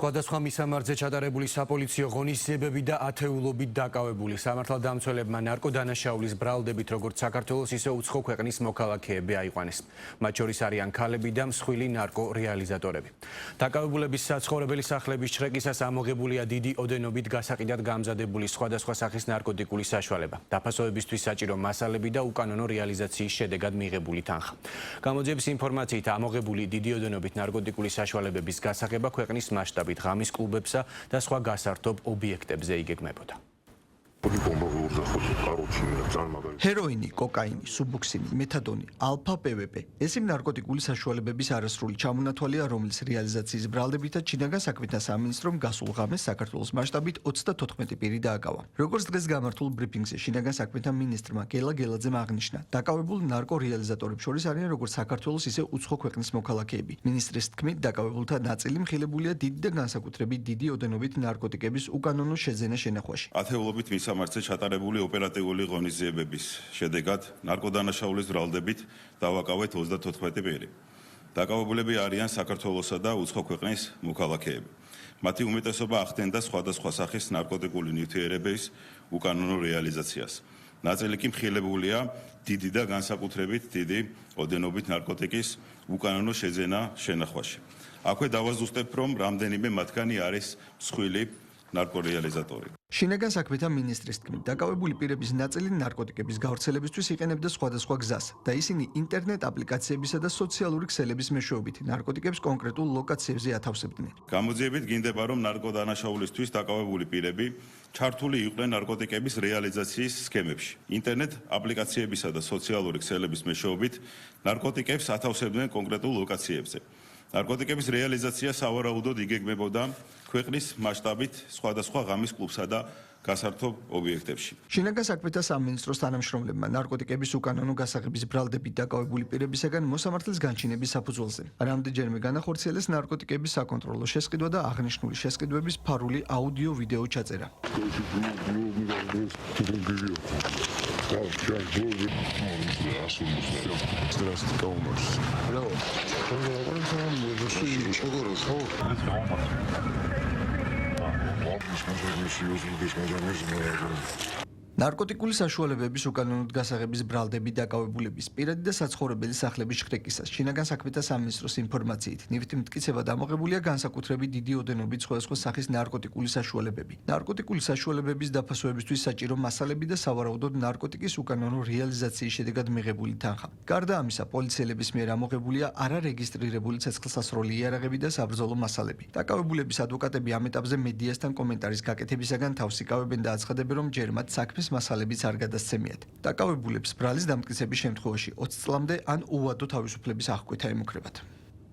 სხვადასხვა მისამართზე ჩატარებული საპოლიციო ღონისძიებები და ათეულობით დაკავებული სამართალდამცველებმა ნარკოდანაშაულის ბრალდებით როგორც საქართველოს, ისე უცხო ქვეყნის მოქალაქეები აიყვანეს. მათ შორის არიან ქალები და მსხვილი ნარკორეალიზატორები. დაკავებულების საცხოვრებელი სახლების ჩრეკისას ამოღებულია დიდი ოდენობით გასაყიდად გამზადებული სხვადასხვა სახის ნარკოტიკული საშუალება. დაფასოებისთვის საჭირო მასალები და უკანონო რეალიზაციის შედეგად მიღებული თანხა. გამოძიების ინფორმაციით ამოღებული დიდი ოდენობით ნარკოტიკული საშუალებების გასაღება ქვეყნის მასშტაბით ღამის კლუბებსა და სხვა გასართობ ობიექტებზე იგეგმებოდა. ჰეროინი, კოკაინი, სუბუქსინი, მეთადონი, ალფა პვპ. ეს იმ ნარკოტიკული საშუალებების არასრული ჩამონათვალია, რომლის რეალიზაციის ბრალდებითაც შინაგან საქმეთა სამინისტრომ გასულ ღამეს საქართველოს მასშტაბით 34 პირი დააკავა. როგორც დღეს გამართულ ბრიფინგზე შინაგან საქმეთა მინისტრმა გელა გელაძემ აღნიშნა, დაკავებულ ნარკორეალიზატორებს შორის არიან როგორც საქართველოს, ისე უცხო ქვეყნის მოქალაქეები. მინისტრის თქმით, დაკავებულთა ნაწილი მხილებულია დიდი და განსაკუთრებით დიდი ოდენობით ნარკოტიკების უკანონო შეძენა შენახვაში. ათეულობით მისამართზე ჩატარებული ოპერატიული ღონისძიებების შედეგად ნარკოდანაშაულის ბრალდებით დავაკავეთ 34 პირი. დაკავებულები არიან საქართველოსა და უცხო ქვეყნის მოქალაქეები. მათი უმეტესობა ახდენდა სხვადასხვა სახის ნარკოტიკული ნივთიერებების უკანონო რეალიზაციას. ნაწილი კი მხილებულია დიდი და განსაკუთრებით დიდი ოდენობით ნარკოტიკის უკანონო შეძენა შენახვაში. აქვე დავაზუსტებ, რომ რამდენიმე მათგანი არის მსხვილი ნარკორეალიზატორი. შინაგან საქმეთა მინისტრის თქმით, დაკავებული პირების ნაწილი ნარკოტიკების გავრცელებისთვის იყენებდა სხვადასხვა გზას და ისინი ინტერნეტ აპლიკაციებისა და სოციალური ქსელების მეშვეობით ნარკოტიკებს კონკრეტულ ლოკაციებზე ათავსებდნენ. გამოძიებით გინდება, რომ ნარკოდანაშაულისთვის დაკავებული პირები ჩართული იყვნენ ნარკოტიკების რეალიზაციის სქემებში. ინტერნეტ აპლიკაციებისა და სოციალური ქსელების მეშვეობით ნარკოტიკებს ათავსებდნენ კონკრეტულ ლოკაციებზე. ნარკოტიკების რეალიზაცია სავარაუდოდ იგეგმებოდა ქვეყნის მასშტაბით სხვადასხვა ღამის კლუბსა და გასართობ ობიექტებში. შინაგან საქმეთა სამინისტროს თანამშრომლებმა ნარკოტიკების უკანონო გასაღების ბრალდებით დაკავებული პირებისაგან მოსამართლის განჩინების საფუძველზე რამდენჯერმე განახორციელეს ნარკოტიკების საკონტროლო შესყიდვა და აღნიშნული შესყიდვების ფარული აუდიო-ვიდეო ჩაწერა. ნარკოტიკული საშუალებების უკანონოდ გასაღების ბრალდებით დაკავებულების პირადი და საცხოვრებელი სახლების შრეკისას შინაგან საქმეთა სამინისტროს ინფორმაციით ნივთი მტკიცება დამოღებულია განსაკუთრებით დიდი ოდენობით სხვადასხვა სახის ნარკოტიკული საშუალებები. ნარკოტიკული საშუალებების დაფასოებისთვის საჭირო მასალები და სავარაუდოდ ნარკოტიკის უკანონო რეალიზაციის შედეგად მიღებული თანხა. გარდა ამისა, პოლიციელების მიერ ამოღებულია არარეგისტრირებული ცეცხლსასროლი იარაღები და საბრძოლო მასალები. დაკავებულების ადვოკატები ამ ეტაპზე მედიასთან კომენტარის გაკეთებისაგან თავს იკავებენ და აცხადებენ, რომ ჯერ მათ საქმის მასალებიც არ გადასცემიათ. დაკავებულებს ბრალის დამტკიცების შემთხვევაში 20 წლამდე ან უვადო თავისუფლების აღკვეთა ემუქრებათ.